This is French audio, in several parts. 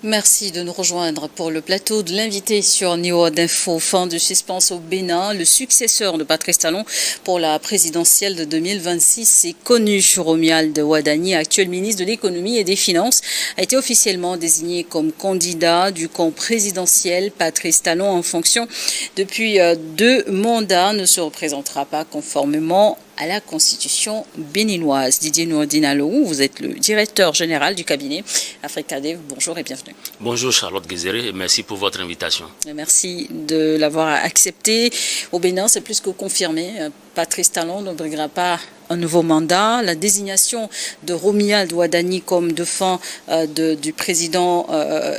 Merci de nous rejoindre pour le plateau de l'invité sur Niwa d'Info. Fin de suspense au Bénin. Le successeur de Patrice Talon pour la présidentielle de 2026 est connu. Romuald Wadani, actuel ministre de l'économie et des finances, a été officiellement désigné comme candidat du camp présidentiel. Patrice Talon, en fonction depuis 2 mandats, ne se représentera pas conformément à la constitution béninoise. Didier Nourdin-Alou, vous êtes le directeur général du cabinet Africadev. Bonjour et bienvenue. Bonjour Charlotte Guézéré et merci pour votre invitation. Merci de l'avoir accepté. Au Bénin, c'est plus que confirmé. Patrice Talon ne briguera pas un nouveau mandat. La désignation de Romuald Wadani comme dauphin du président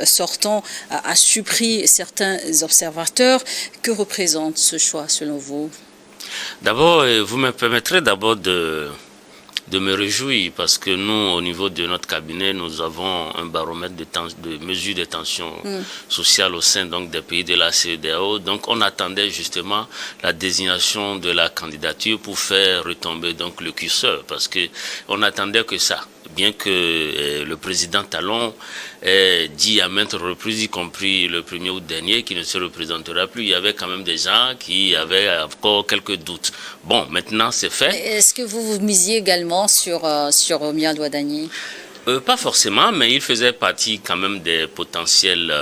sortant a surpris certains observateurs. Que représente ce choix selon vous ? D'abord, vous me permettrez d'abord de me réjouir parce que nous, au niveau de notre cabinet, nous avons un baromètre de mesure de tension sociale au sein donc, des pays de la CEDEAO. Donc on attendait justement la désignation de la candidature pour faire retomber donc, le curseur parce qu'on n'attendait que ça. Bien que le président Talon ait dit à maintes reprises, y compris le 1er août dernier, qu'il ne se représentera plus, il y avait quand même des gens qui avaient encore quelques doutes. Bon, maintenant c'est fait. Est-ce que vous misiez également sur Romuald Wadani ? Pas forcément, mais il faisait partie quand même des potentiels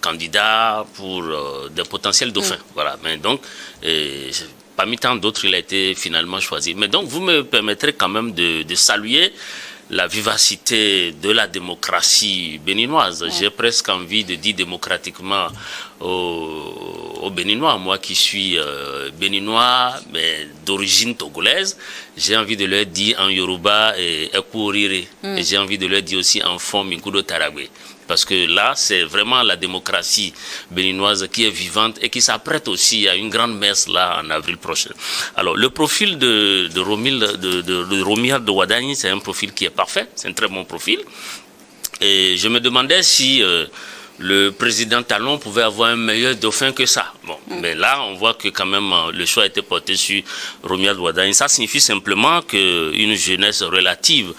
candidats pour des potentiels dauphins. Voilà. Mais donc, parmi tant d'autres, il a été finalement choisi. Mais donc, vous me permettrez quand même de saluer la vivacité de la démocratie béninoise. J'ai presque envie de dire démocratiquement aux Béninois, moi qui suis béninois, mais d'origine togolaise, j'ai envie de leur dire en Yoruba et Ekurire. Et j'ai envie de leur dire aussi en fond Mikudo Taragwe. Parce que là, c'est vraiment la démocratie béninoise qui est vivante et qui s'apprête aussi à une grande messe là en avril prochain. Alors, le profil de Romuald Wadani, c'est un profil qui est parfait, c'est un très bon profil. Et je me demandais si le président Talon pouvait avoir un meilleur dauphin que ça. Bon, mais là, on voit que quand même le choix a été porté sur Romuald Wadani. Ça signifie simplement qu'une jeunesse relative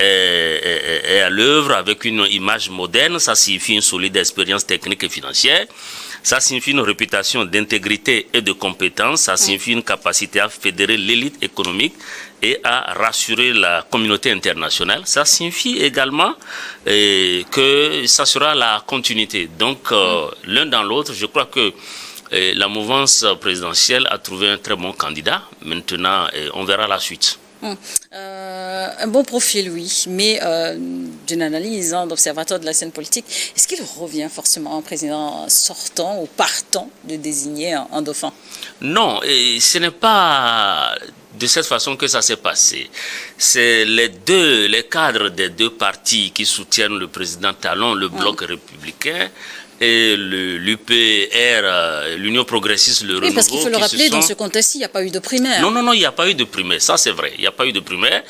est à l'œuvre avec une image moderne. Ça signifie une solide expérience technique et financière. Ça signifie une réputation d'intégrité et de compétence. Ça signifie une capacité à fédérer l'élite économique et à rassurer la communauté internationale. Ça signifie également que ça sera la continuité. Donc, l'un dans l'autre, je crois que la mouvance présidentielle a trouvé un très bon candidat. Maintenant, on verra la suite. Un bon profil, oui, mais d'une analyse d'observateur de la scène politique, est-ce qu'il revient forcément au président sortant ou partant de désigner un dauphin? Non, et ce n'est pas de cette façon que ça s'est passé. C'est les cadres des deux partis qui soutiennent le président Talon, le bloc républicain, et l'UPR, l'Union progressiste, le renouveau. Oui, parce qu'il faut le rappeler, dans ce contexte-ci, il n'y a pas eu de primaire. Non, il n'y a pas eu de primaire, ça c'est vrai, il n'y a pas eu de primaire.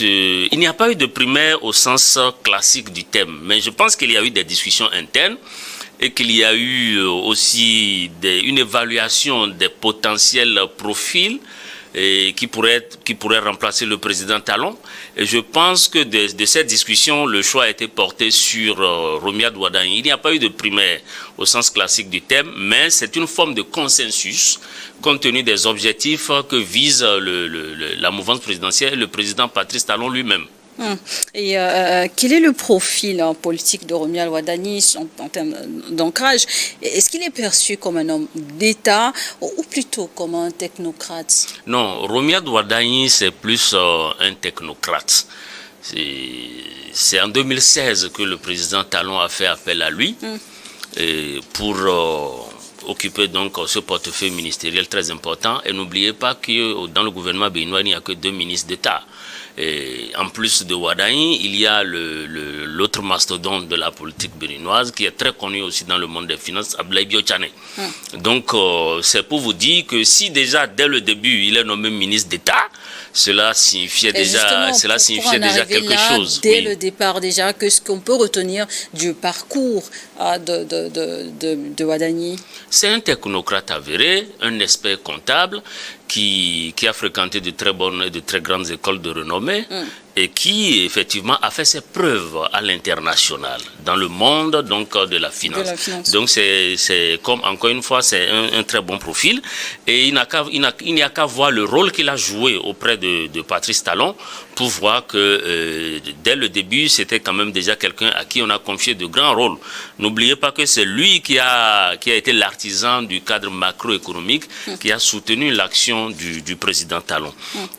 Il n'y a pas eu de primaire au sens classique du terme, mais je pense qu'il y a eu des discussions internes et qu'il y a eu aussi une évaluation des potentiels profils qui pourrait remplacer le président Talon. Et je pense que de cette discussion, le choix a été porté sur Romuald Wadani. Il n'y a pas eu de primaire au sens classique du terme, mais c'est une forme de consensus compte tenu des objectifs que vise la mouvance présidentielle et le président Patrice Talon lui-même. Et quel est le profil politique de Romuald Wadani en termes d'ancrage? Est-ce qu'il est perçu comme un homme d'État ou plutôt comme un technocrate? Non, Romuald Wadani, c'est plus un technocrate. C'est en 2016 que le président Talon a fait appel à lui pour occuper donc ce portefeuille ministériel très important. Et n'oubliez pas que dans le gouvernement béninois, il n'y a que 2 ministres d'État. Et en plus de Wadani, il y a l'autre mastodonte de la politique béninoise qui est très connu aussi dans le monde des finances, Abdoulaye Bio-Tchane. Donc c'est pour vous dire que si déjà dès le début il est nommé ministre d'État, cela signifiait déjà quelque chose. Dès le départ déjà, qu'est-ce qu'on peut retenir du parcours de Wadani? C'est un technocrate avéré, un expert comptable qui a fréquenté de très bonnes et de très grandes écoles de renommée et qui, effectivement, a fait ses preuves à l'international, dans le monde donc, de la finance. Donc, c'est comme, encore une fois, c'est un très bon profil. Et il n'y a qu'à voir le rôle qu'il a joué auprès de Patrice Talon pour voir que dès le début, c'était quand même déjà quelqu'un à qui on a confié de grands rôles. N'oubliez pas que c'est lui qui a été l'artisan du cadre macroéconomique, qui a soutenu l'action du président Talon.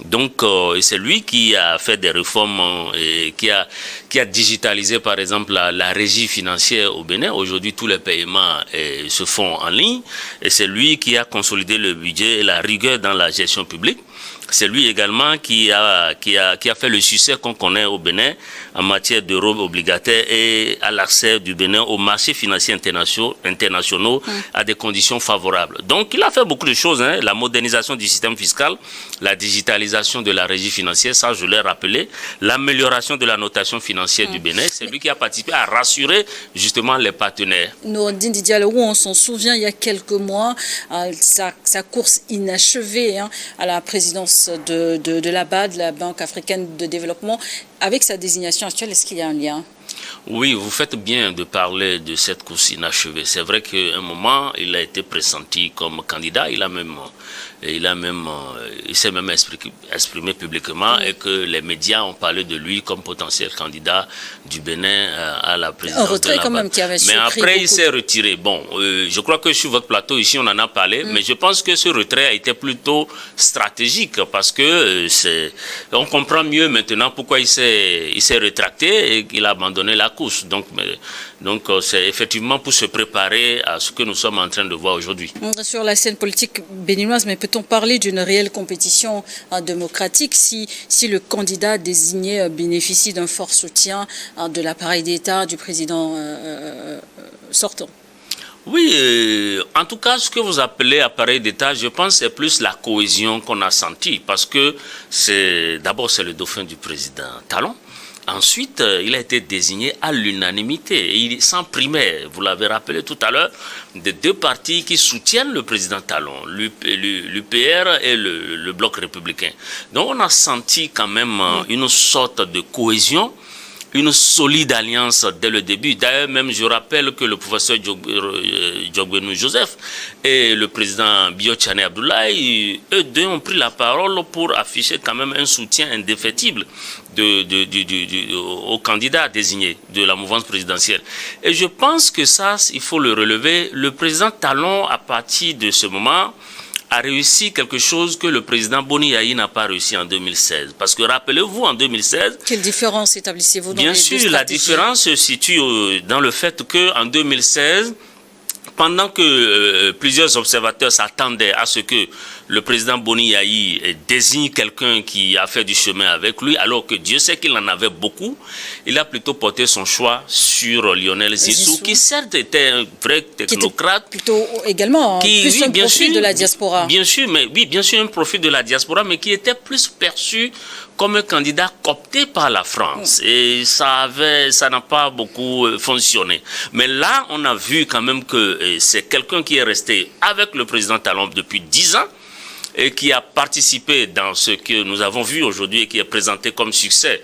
Donc, c'est lui qui a fait des réformes et qui a digitalisé, par exemple, la régie financière au Bénin. Aujourd'hui, tous les paiements se font en ligne. Et c'est lui qui a consolidé le budget et la rigueur dans la gestion publique. C'est lui également qui a fait le succès qu'on connaît au Bénin en matière d'euros obligataires et à l'accès du Bénin aux marchés financiers internationaux à des conditions favorables. Donc, il a fait beaucoup de choses, hein, la modernisation du système fiscal, la digitalisation de la régie financière, ça je l'ai rappelé, l'amélioration de la notation financière du Bénin. C'est lui qui a participé à rassurer justement les partenaires. Nourdine Diallo, on s'en souvient il y a quelques mois, sa course inachevée à la présidence de la BAD, la Banque africaine de développement, avec sa désignation actuelle, est-ce qu'il y a un lien? Oui, vous faites bien de parler de cette course inachevée. C'est vrai qu'à un moment, il a été pressenti comme candidat. Il s'est même exprimé publiquement et que les médias ont parlé de lui comme potentiel candidat du Bénin à la présidence. Un retrait quand même qui avait Mais après, il s'est retiré. Bon, je crois que sur votre plateau ici, on en a parlé, mais je pense que ce retrait a été plutôt stratégique parce que on comprend mieux maintenant pourquoi il s'est rétracté et qu'il a abandonné la course. Donc c'est effectivement pour se préparer à ce que nous sommes en train de voir aujourd'hui. Sur la scène politique béninoise, mais peut-on parler d'une réelle compétition démocratique si le candidat désigné bénéficie d'un fort soutien de l'appareil d'État du président sortant? Oui, en tout cas, ce que vous appelez appareil d'État, je pense c'est plus la cohésion qu'on a sentie parce que d'abord c'est le dauphin du président Talon. Ensuite, il a été désigné à l'unanimité, sans primaire. Vous l'avez rappelé tout à l'heure, des deux partis qui soutiennent le président Talon, l'UPR et le Bloc républicain. Donc on a senti quand même une sorte de cohésion, une solide alliance dès le début. D'ailleurs, même je rappelle que le professeur Djogbenou Joseph et le président Biotchane Abdoulaye, eux deux ont pris la parole pour afficher quand même un soutien indéfectible au candidat désigné de la mouvance présidentielle. Et je pense que ça, il faut le relever. Le président Talon, à partir de ce moment, a réussi quelque chose que le président Boni Yayi n'a pas réussi en 2016. Parce que rappelez-vous, en 2016... Quelle différence établissez-vous dans Bien les sûr, deux la différence se situe dans le fait qu'en 2016, pendant que plusieurs observateurs s'attendaient à ce que le président Boni Yayi désigne quelqu'un qui a fait du chemin avec lui, alors que Dieu sait qu'il en avait beaucoup, il a plutôt porté son choix sur Lionel Zissou, qui certes était un vrai technocrate. Qui était plutôt également plus un profil de la diaspora. Bien sûr, un profil de la diaspora, mais qui était plus perçu comme un candidat coopté par la France. Et ça n'a pas beaucoup fonctionné. Mais là, on a vu quand même que c'est quelqu'un qui est resté avec le président Talon depuis 10 ans et qui a participé dans ce que nous avons vu aujourd'hui et qui est présenté comme succès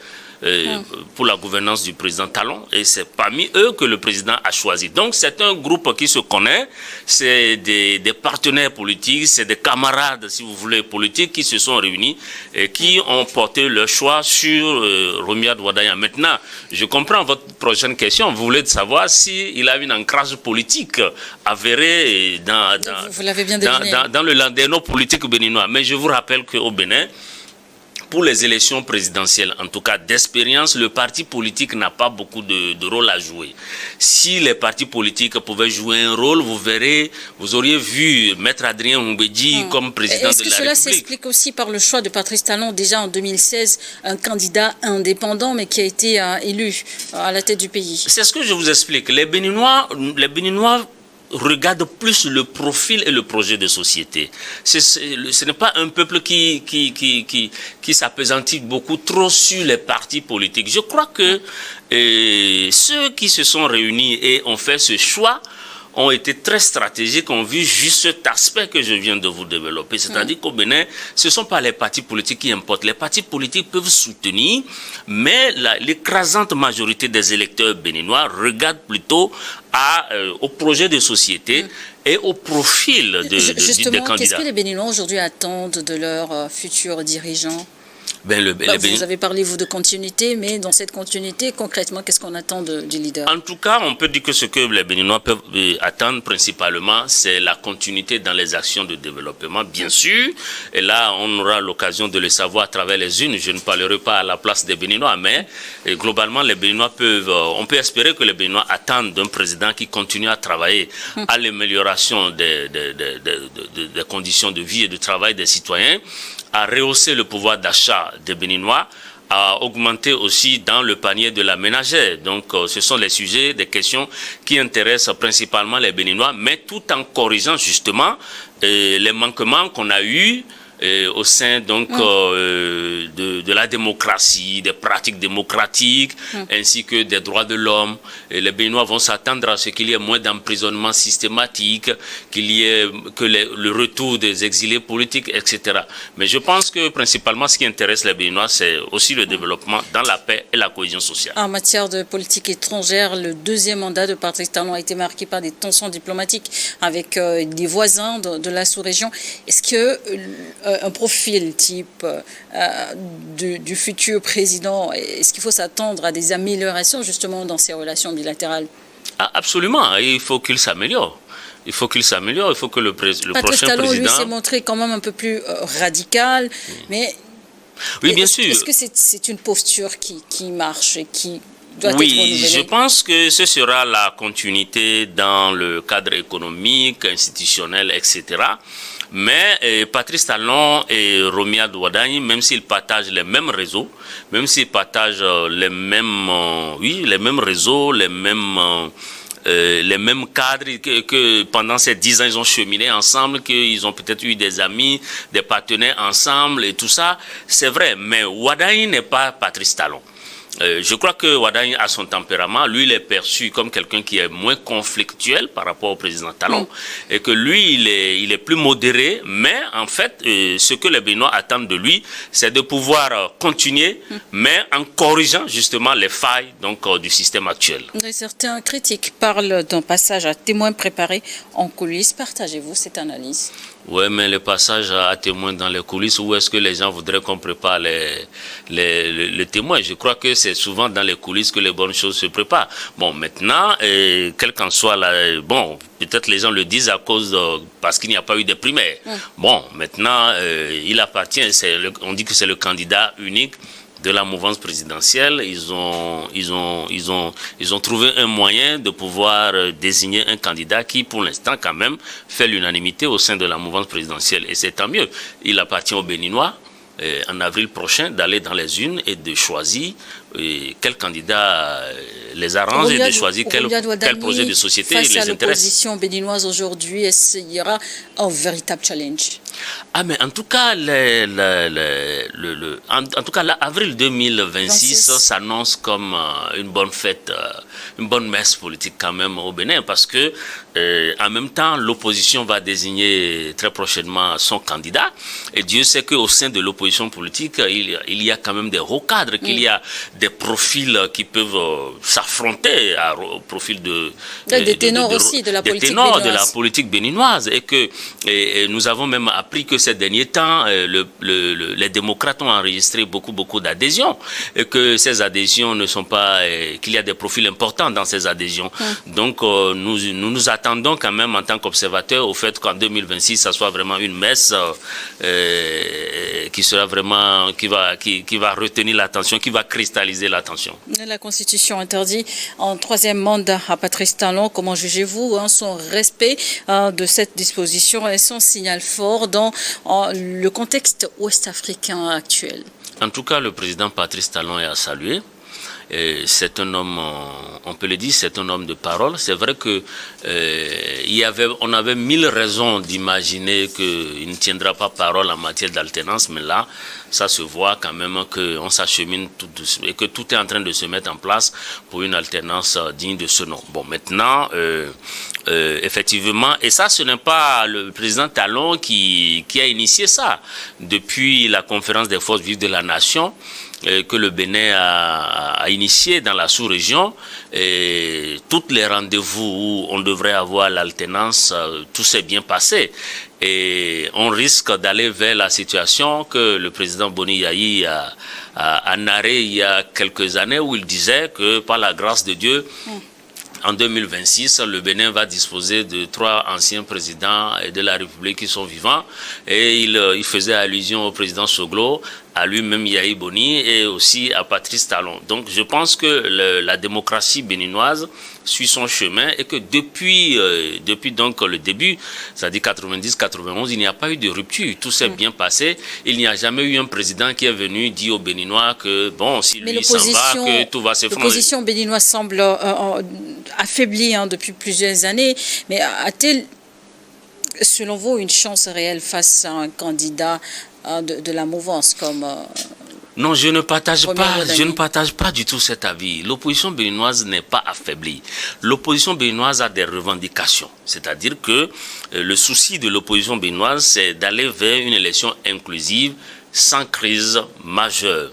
pour la gouvernance du président Talon. Et c'est parmi eux que le président a choisi. Donc c'est un groupe qui se connaît, c'est des partenaires politiques, c'est des camarades, si vous voulez, politiques qui se sont réunis et qui ont porté leur choix sur Romuald Wadaya. Maintenant, je comprends votre prochaine question. Vous voulez savoir s'il a une ancrage politique avéré vous l'avez bien deviné. Dans le landerneau politique béninois. Mais je vous rappelle qu'au Bénin, pour les élections présidentielles, en tout cas d'expérience, le parti politique n'a pas beaucoup de rôle à jouer. Si les partis politiques pouvaient jouer un rôle, vous auriez vu Maître Adrien Mbedji comme président de la République. Est-ce que cela s'explique aussi par le choix de Patrice Talon, déjà en 2016, un candidat indépendant, mais qui a été élu à la tête du pays? C'est ce que je vous explique. Les Béninois regarde plus le profil et le projet de société. Ce n'est pas un peuple qui s'appesantit beaucoup trop sur les partis politiques. Je crois que ceux qui se sont réunis et ont fait ce choix ont été très stratégiques, ont vu juste cet aspect que je viens de vous développer. C'est-à-dire qu'au Bénin, ce ne sont pas les partis politiques qui importent. Les partis politiques peuvent soutenir, mais l'écrasante majorité des électeurs béninois regardent plutôt au projet de société et au profil des candidats. Qu'est-ce que les Béninois aujourd'hui attendent de leurs futurs dirigeants? Vous avez parlé, vous, de continuité, mais dans cette continuité, concrètement, qu'est-ce qu'on attend du leader? En tout cas, on peut dire que ce que les Béninois peuvent attendre principalement, c'est la continuité dans les actions de développement, bien sûr. Et là, on aura l'occasion de le savoir à travers les unes. Je ne parlerai pas à la place des Béninois, mais globalement, les Béninois on peut espérer que les Béninois attendent d'un président qui continue à travailler à l'amélioration des conditions de vie et de travail des citoyens, à rehausser le pouvoir d'achat des Béninois, à augmenter aussi dans le panier de la ménagère. Donc, ce sont les sujets, des questions qui intéressent principalement les Béninois, mais tout en corrigeant justement les manquements qu'on a eus au sein donc de la démocratie, des pratiques démocratiques, ainsi que des droits de l'homme. Et les Béninois vont s'attendre à ce qu'il y ait moins d'emprisonnement systématique, qu'il y ait que le retour des exilés politiques, etc. Mais je pense que principalement ce qui intéresse les Béninois, c'est aussi le développement dans la paix et la cohésion sociale. En matière de politique étrangère, le deuxième mandat de Patrice Talon a été marqué par des tensions diplomatiques avec des voisins de la sous-région. Est-ce que un profil type du futur président, est-ce qu'il faut s'attendre à des améliorations justement dans ces relations bilatérales? Absolument, il faut qu'il s'améliore. Il faut qu'il s'améliore, il faut que le prochain président... lui s'est montré quand même un peu plus radical, mais... Oui, bien sûr. Est-ce que c'est une posture qui marche et qui doit être renouvelée? Oui, je pense que ce sera la continuité dans le cadre économique, institutionnel, etc. Mais Patrice Talon et Romuald Wadagni, même s'ils partagent les mêmes réseaux, même s'ils partagent les mêmes réseaux, les mêmes cadres que pendant ces 10 ans, ils ont cheminé ensemble, qu'ils ont peut-être eu des amis, des partenaires ensemble et tout ça, c'est vrai. Mais Wadagni n'est pas Patrice Talon. Je crois que Wadagni a son tempérament. Lui, il est perçu comme quelqu'un qui est moins conflictuel par rapport au président Talon. Et que lui, il est plus modéré. Mais en fait, ce que les Béninois attendent de lui, c'est de pouvoir continuer, mais en corrigeant justement les failles du système actuel. Certains critiques parlent d'un passage à témoin préparé en coulisses. Partagez-vous cette analyse? Oui, mais le passage à témoin dans les coulisses, où est-ce que les gens voudraient qu'on prépare les témoins? Je crois que c'est souvent dans les coulisses que les bonnes choses se préparent. Bon, maintenant, quel qu'en soit peut-être les gens le disent parce qu'il n'y a pas eu de primaires. Bon, maintenant, il appartient, on dit que c'est le candidat unique de la mouvance présidentielle. Ils ont trouvé un moyen de pouvoir désigner un candidat qui, pour l'instant, quand même, fait l'unanimité au sein de la mouvance présidentielle. Et c'est tant mieux. Il appartient aux Béninois, en avril prochain, d'aller dans les urnes et de choisir quel candidat les arrange et de choisir quel projet de société les intéresse. Face à l'opposition béninoise aujourd'hui, est-ce qu'il y aura un véritable challenge? Mais en tout cas, l'avril 2026 s'annonce comme une bonne fête, une bonne messe politique quand même au Bénin, parce que en même temps, l'opposition va désigner très prochainement son candidat. Et Dieu sait qu'au sein de l'opposition politique, il y a quand même des hauts cadres, qu'il y a des profils qui peuvent s'affronter au profil des ténors aussi de la politique béninoise. Et que nous avons même appris que ces derniers temps, les démocrates ont enregistré beaucoup d'adhésions, et que ces adhésions ne sont pas... qu'il y a des profils importants dans ces adhésions. Donc, nous attendons quand même en tant qu'observateurs au fait qu'en 2026, ça soit vraiment une messe qui sera vraiment... qui va retenir l'attention, qui va cristalliser l'attention. La Constitution interdit un troisième mandat à Patrice Talon. Comment jugez-vous son respect de cette disposition et son signal fort dans le contexte ouest-africain actuel? En tout cas, le président Patrice Talon est à saluer. c'est un homme, on peut le dire, c'est un homme de parole. C'est vrai que on avait 1000 raisons d'imaginer qu'il ne tiendra pas parole en matière d'alternance, mais là, ça se voit quand même qu'on s'achemine tout doucement et que tout est en train de se mettre en place pour une alternance digne de ce nom. Bon, maintenant, effectivement, et ça, ce n'est pas le président Talon qui a initié ça. Depuis la conférence des forces vives de la nation, que le Bénin a initié dans la sous-région, et tous les rendez-vous où on devrait avoir l'alternance, tout s'est bien passé. Et on risque d'aller vers la situation que le président Boni Yayi a narré il y a quelques années, où il disait que par la grâce de Dieu, en 2026, le Bénin va disposer de 3 anciens présidents de la République qui sont vivants. Et il faisait allusion au président Soglo, à lui-même Yahi Boni et aussi à Patrice Talon. Donc je pense que la démocratie béninoise suit son chemin et que depuis donc le début, c'est-à-dire 90-91, il n'y a pas eu de rupture. Tout s'est bien passé. Il n'y a jamais eu un président qui est venu dire aux Béninois que bon, si lui s'en va, que tout va s'effondrer. L'opposition béninoise semble affaiblie depuis plusieurs années, mais a-t-elle, selon vous, une chance réelle face à un candidat de la mouvance comme... Non, je ne partage pas du tout cet avis. L'opposition béninoise n'est pas affaiblie. L'opposition béninoise a des revendications. C'est-à-dire que le souci de l'opposition béninoise, c'est d'aller vers une élection inclusive sans crise majeure.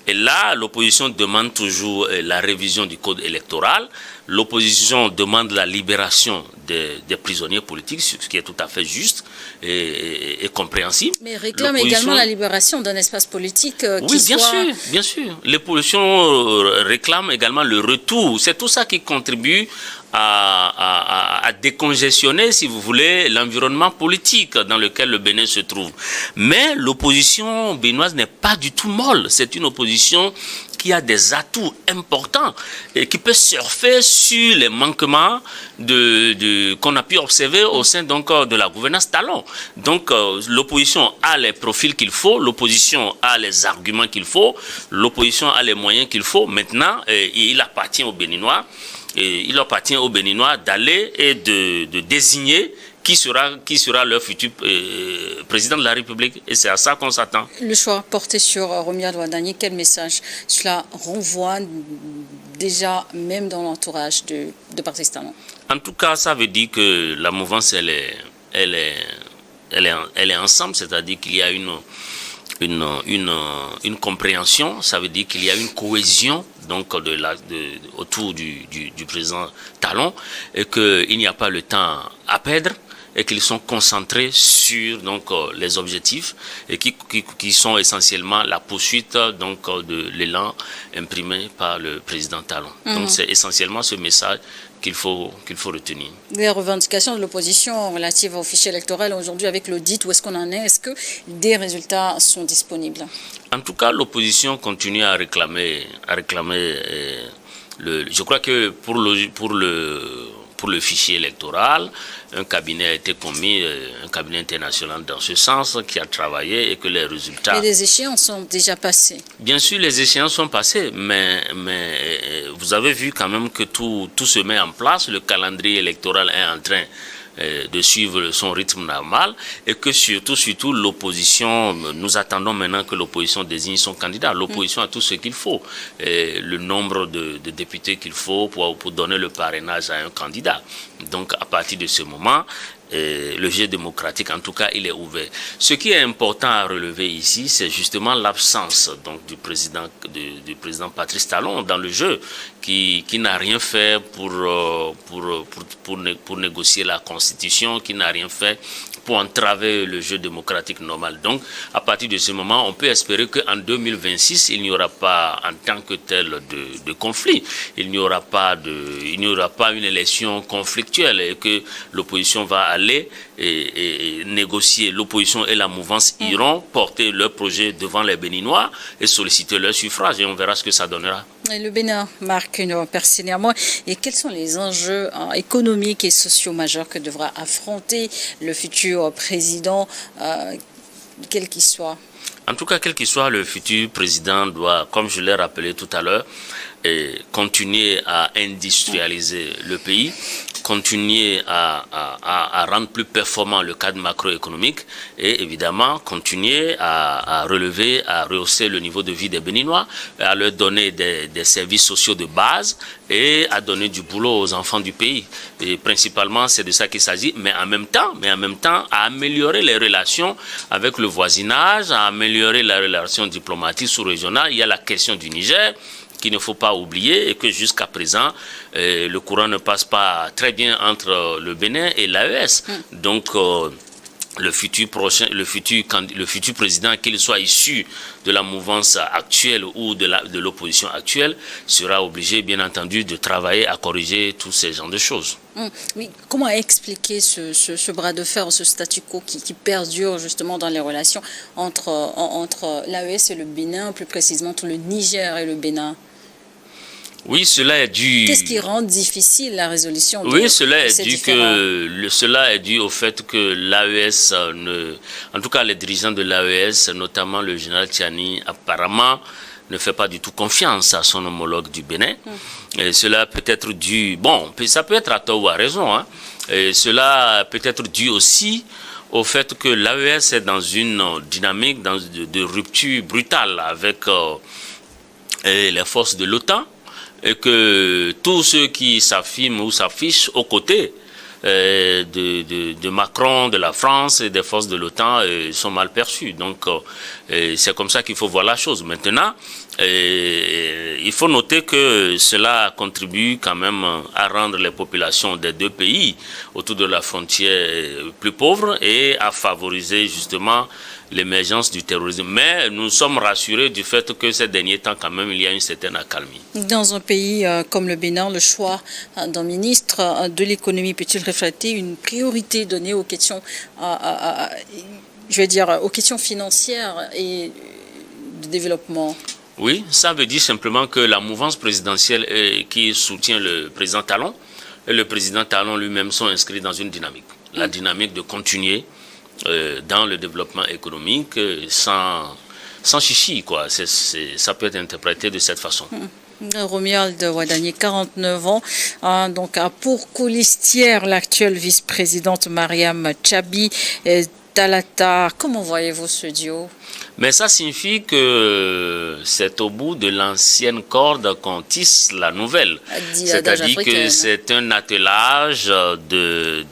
Et là, l'opposition demande toujours la révision du code électoral. L'opposition demande la libération des prisonniers politiques, ce qui est tout à fait juste et compréhensible. Mais réclame également la libération d'un espace politique oui, bien sûr. L'opposition réclame également le retour. C'est tout ça qui contribue à décongestionner, si vous voulez, l'environnement politique dans lequel le Bénin se trouve. Mais l'opposition béninoise n'est pas du tout molle. C'est une opposition qui a des atouts importants et qui peut surfer sur les manquements qu'on a pu observer au sein donc de la gouvernance Talon. Donc l'opposition a les profils qu'il faut, l'opposition a les arguments qu'il faut, l'opposition a les moyens qu'il faut. Maintenant, il appartient aux Béninois. Et il appartient aux Béninois d'aller et de désigner qui sera leur futur président de la République. Et c'est à ça qu'on s'attend. Le choix porté sur Romuald Wadani, quel message cela renvoie déjà même dans l'entourage de Patrice Talon? En tout cas, ça veut dire que la mouvance, elle est ensemble, c'est-à-dire qu'il y a une compréhension, ça veut dire qu'il y a une cohésion donc autour du président Talon et qu'il n'y a pas le temps à perdre et qu'ils sont concentrés sur donc les objectifs et qui sont essentiellement la poursuite donc de l'élan imprimé par le président Talon. Donc c'est essentiellement ce message qu'il faut retenir. Les revendications de l'opposition relatives au fichier électoral aujourd'hui avec l'audit, où est-ce qu'on en est? Est-ce que des résultats sont disponibles? En tout cas, l'opposition continue à réclamer je crois que pour le fichier électoral, un cabinet a été commis, un cabinet international dans ce sens, qui a travaillé et que les résultats... Mais les échéances sont déjà passées. Bien sûr, les échéances sont passées, mais vous avez vu quand même que tout se met en place, le calendrier électoral est en train de suivre son rythme normal et que surtout l'opposition, nous attendons maintenant que l'opposition désigne son candidat. L'opposition a tout ce qu'il faut, le nombre de députés qu'il faut pour donner le parrainage à un candidat. Donc à partir de ce moment, le jeu démocratique, en tout cas, il est ouvert. Ce qui est important à relever ici, c'est justement l'absence donc du président Patrice Talon dans le jeu, qui n'a rien fait pour négocier la Constitution, qui n'a rien fait pour entraver le jeu démocratique normal. Donc, à partir de ce moment, on peut espérer qu'en 2026, il n'y aura pas, en tant que tel, de conflit. Il n'y aura pas une élection conflictuelle et que l'opposition va aller et négocier. L'opposition et la mouvance iront porter leur projet devant les Béninois et solliciter leur suffrage et on verra ce que ça donnera. Et le Bénin marque une percée néanmoins. Et quels sont les enjeux économiques et sociaux majeurs que devra affronter le futur président, quel qu'il soit? En tout cas, quel qu'il soit, le futur président doit, comme je l'ai rappelé tout à l'heure, continuer à industrialiser le pays, continuer à rendre plus performant le cadre macroéconomique et évidemment continuer à relever, à rehausser le niveau de vie des Béninois, à leur donner des services sociaux de base et à donner du boulot aux enfants du pays. Et principalement, c'est de ça qu'il s'agit, mais en même temps, à améliorer les relations avec le voisinage, à améliorer la relation diplomatique sous-régionale. Il y a la question du Niger, qu'il ne faut pas oublier, et que jusqu'à présent, le courant ne passe pas très bien entre le Bénin et l'AES. Donc, le futur président, qu'il soit issu de la mouvance actuelle ou de l'opposition actuelle, sera obligé, bien entendu, de travailler à corriger tous ces genres de choses. Mais comment expliquer ce bras de fer, ce statu quo qui perdure justement dans les relations entre l'AES et le Bénin, plus précisément entre le Niger et le Bénin? Oui, cela est dû... Qu'est-ce qui rend difficile la résolution de cela est dû au fait que l'AES, en tout cas les dirigeants de l'AES, notamment le général Tiani, apparemment ne fait pas du tout confiance à son homologue du Bénin. Et cela peut être dû, ça peut être à tort ou à raison, hein. Et cela peut être dû aussi au fait que l'AES est dans une dynamique de rupture brutale avec les forces de l'OTAN, et que tous ceux qui s'affirment ou s'affichent aux côtés de Macron, de la France et des forces de l'OTAN sont mal perçus. Donc c'est comme ça qu'il faut voir la chose. Maintenant, il faut noter que cela contribue quand même à rendre les populations des deux pays autour de la frontière plus pauvres et à favoriser justement l'émergence du terrorisme. Mais nous sommes rassurés du fait que ces derniers temps, quand même, il y a une certaine accalmie. Dans un pays comme le Bénin, le choix d'un ministre de l'économie peut-il refléter une priorité donnée aux questions, aux questions financières et de développement? Oui, ça veut dire simplement que la mouvance présidentielle qui soutient le président Talon et le président Talon lui-même sont inscrits dans une dynamique. La dynamique de continuer dans le développement économique sans chichi, quoi. Ça peut être interprété de cette façon. Romuald Wadani, 49 ans, donc pour colistière l'actuelle vice-présidente Mariam Tchabi Talata. Comment voyez-vous ce duo? Mais ça signifie que c'est au bout de l'ancienne corde qu'on tisse la nouvelle. C'est-à-dire que c'est un attelage de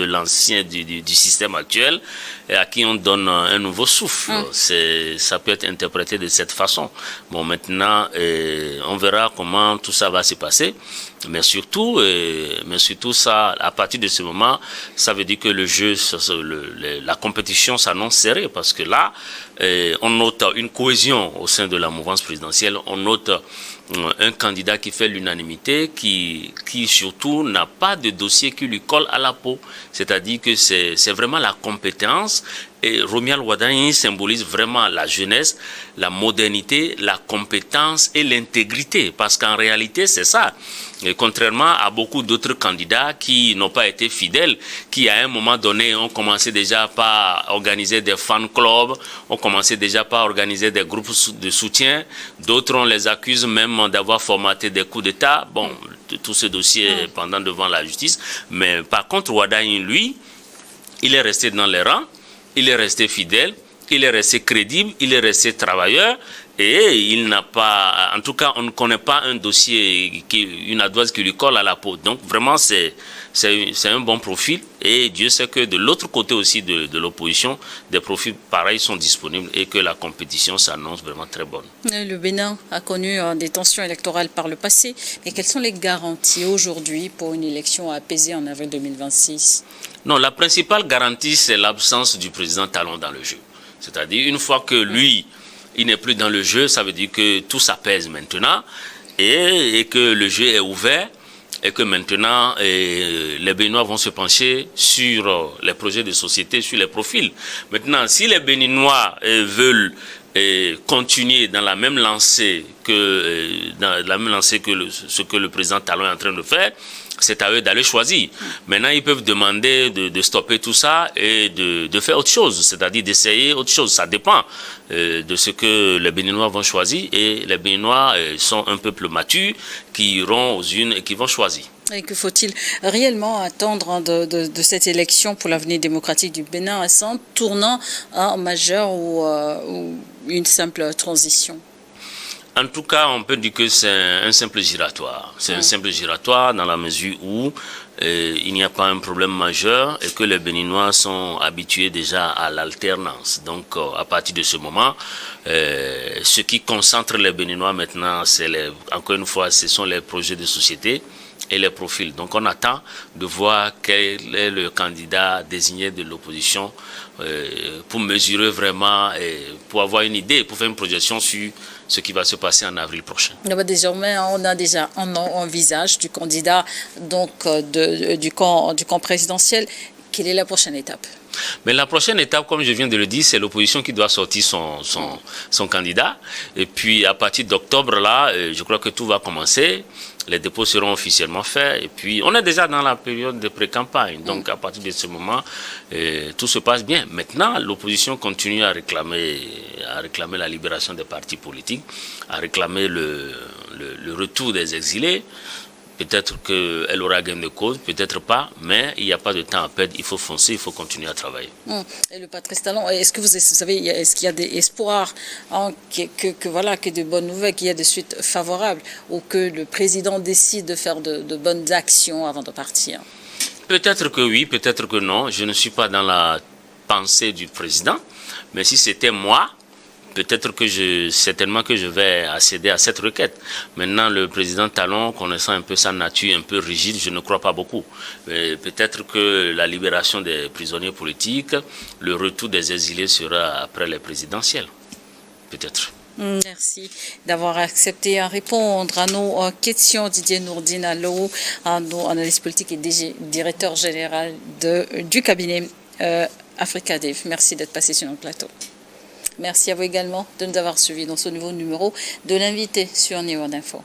l'ancien du système actuel et à qui on donne un nouveau souffle. Ça peut être interprété de cette façon. Bon, maintenant, on verra comment tout ça va se passer. Mais surtout ça, à partir de ce moment, ça veut dire que le jeu, la compétition s'annonce serrée parce que là, on note une cohésion au sein de la mouvance présidentielle, on note un candidat qui fait l'unanimité, qui surtout n'a pas de dossier qui lui colle à la peau. C'est-à-dire que c'est vraiment la compétence. Et Romuald Wadani symbolise vraiment la jeunesse, la modernité, la compétence et l'intégrité. Parce qu'en réalité, c'est ça. Et contrairement à beaucoup d'autres candidats qui n'ont pas été fidèles, qui à un moment donné ont commencé déjà par organiser des fan clubs, ont commencé déjà par organiser des groupes de soutien. D'autres, on les accuse même d'avoir formaté des coups d'État. Bon, tout ce dossier pendant devant la justice. Mais par contre, Wadani, lui, il est resté dans les rangs. Il est resté fidèle, il est resté crédible, il est resté travailleur et il n'a pas, en tout cas, on ne connaît pas un dossier, une ardoise qui lui colle à la peau. Donc vraiment, c'est un bon profil et Dieu sait que de l'autre côté aussi de l'opposition, des profils pareils sont disponibles et que la compétition s'annonce vraiment très bonne. Le Bénin a connu des tensions électorales par le passé, mais quelles sont les garanties aujourd'hui pour une élection apaisée en avril 2026? Non, la principale garantie, c'est l'absence du président Talon dans le jeu. C'est-à-dire, une fois que lui, il n'est plus dans le jeu, ça veut dire que tout s'apaise maintenant et que le jeu est ouvert et que maintenant, les Béninois vont se pencher sur les projets de société, sur les profils. Maintenant, si les Béninois veulent continuer dans la même lancée que, ce que le président Talon est en train de faire, c'est à eux d'aller choisir. Maintenant, ils peuvent demander de stopper tout ça et de faire autre chose, c'est-à-dire d'essayer autre chose. Ça dépend de ce que les Béninois vont choisir, et les Béninois sont un peuple mature qui iront aux urnes et qui vont choisir. Et que faut-il réellement attendre de cette élection pour l'avenir démocratique du Bénin, sans tournant en majeur ou une simple transition? En tout cas, on peut dire que c'est un simple giratoire. C'est un simple giratoire dans la mesure où il n'y a pas un problème majeur et que les Béninois sont habitués déjà à l'alternance. Donc, à partir de ce moment, ce qui concentre les Béninois maintenant, encore une fois, ce sont les projets de société et les profils. Donc on attend de voir quel est le candidat désigné de l'opposition pour mesurer vraiment, pour avoir une idée, pour faire une projection sur ce qui va se passer en avril prochain. Désormais, on a déjà un visage du candidat donc, du camp présidentiel. Quelle est la prochaine étape? Mais la prochaine étape, comme je viens de le dire, c'est l'opposition qui doit sortir son candidat. Et puis à partir d'octobre, là, je crois que tout va commencer. Les dépôts seront officiellement faits. Et puis on est déjà dans la période de pré-campagne. Donc à partir de ce moment, tout se passe bien. Maintenant, l'opposition continue à réclamer la libération des partis politiques, à réclamer le retour des exilés. Peut-être qu'elle aura gain de cause, peut-être pas, mais il n'y a pas de temps à perdre, il faut foncer, il faut continuer à travailler. Et le Patrice Talon, est-ce que vous savez, est-ce qu'il y a des espoirs que de bonnes nouvelles, qu'il y a des suites favorables, ou que le président décide de faire de bonnes actions avant de partir? Peut-être que oui, peut-être que non. Je ne suis pas dans la pensée du président, mais si c'était moi, peut-être que certainement que je vais accéder à cette requête. Maintenant, le président Talon, connaissant un peu sa nature un peu rigide, je ne crois pas beaucoup. Peut-être que la libération des prisonniers politiques, le retour des exilés sera après les présidentielles. Peut-être. Merci d'avoir accepté à répondre à nos questions. Didier Nourdine Allo, analyste politique et directeur général du cabinet Africadev. Merci d'être passé sur notre plateau. Merci à vous également de nous avoir suivis dans ce nouveau numéro de l'invité sur New World Info.